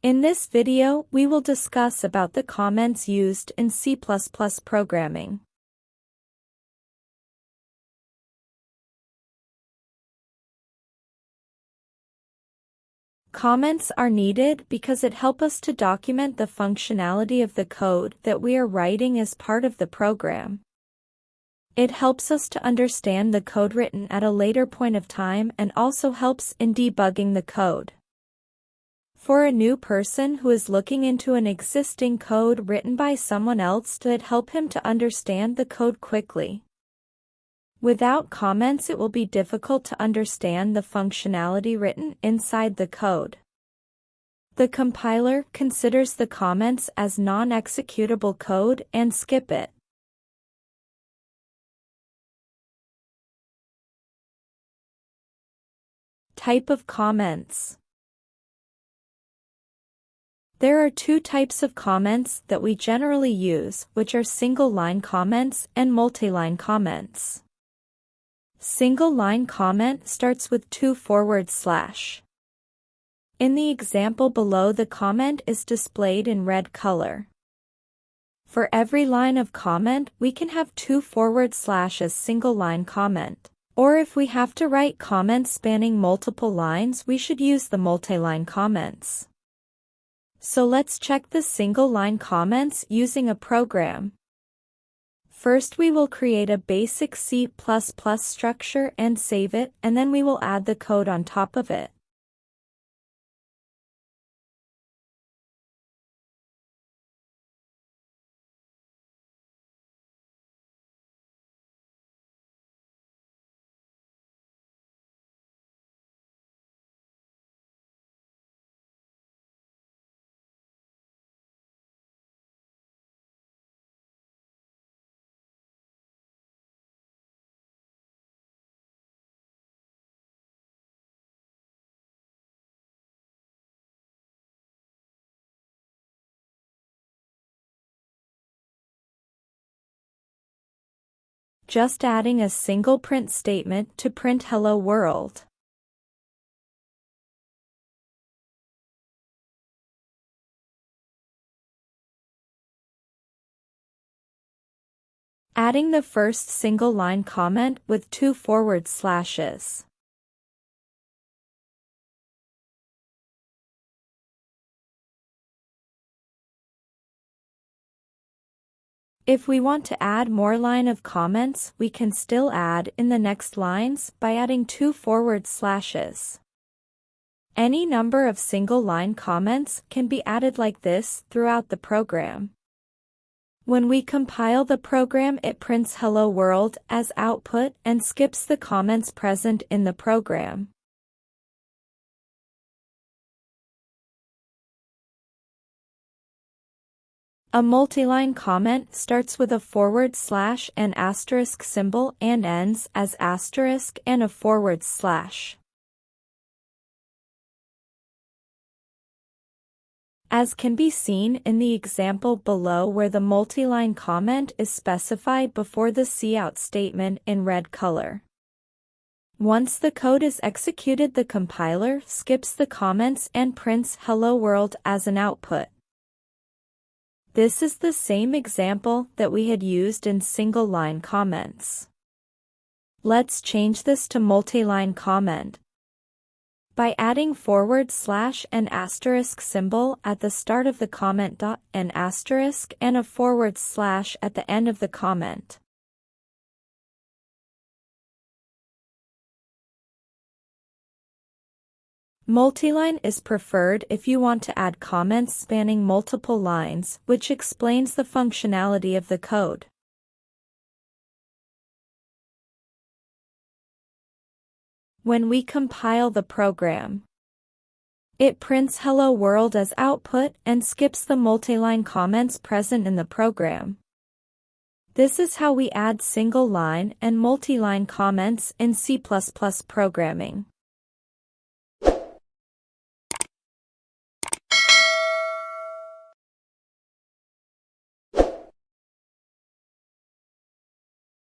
In this video, we will discuss about the comments used in C++ programming. Comments are needed because it helps us to document the functionality of the code that we are writing as part of the program. It helps us to understand the code written at a later point of time and also helps in debugging the code. For a new person who is looking into an existing code written by someone else, to help him to understand the code quickly. Without comments, it will be difficult to understand the functionality written inside the code. The compiler considers the comments as non-executable code and skip it. Type of comments. There are two types of comments that we generally use, which are single-line comments and multi-line comments. Single-line comment starts with 2/. In the example below, the comment is displayed in red color. For every line of comment, we can have 2/ as single-line comment. Or if we have to write comments spanning multiple lines, we should use the multi-line comments. So let's check the single-line comments using a program. First, we will create a basic C++ structure and save it, and then we will add the code on top of it. Just adding a single print statement to print "Hello World." Adding the first single-line comment with 2/. If we want to add more line of comments, we can still add in the next lines by adding 2/. Any number of single-line comments can be added like this throughout the program. When we compile the program, it prints "Hello World" as output and skips the comments present in the program. A multi-line comment starts with a / and asterisk symbol and ends as asterisk and a /. As can be seen in the example below, where the multi-line comment is specified before the cout statement in red color. Once the code is executed, the compiler skips the comments and prints "Hello World" as an output. This is the same example that we had used in single-line comments. Let's change this to multi-line comment by adding / and asterisk symbol at the start of the comment, an asterisk and a / at the end of the comment. Multiline is preferred if you want to add comments spanning multiple lines, which explains the functionality of the code. When we compile the program, it prints "Hello World" as output and skips the multiline comments present in the program. This is how we add single-line and multi-line comments in C++ programming.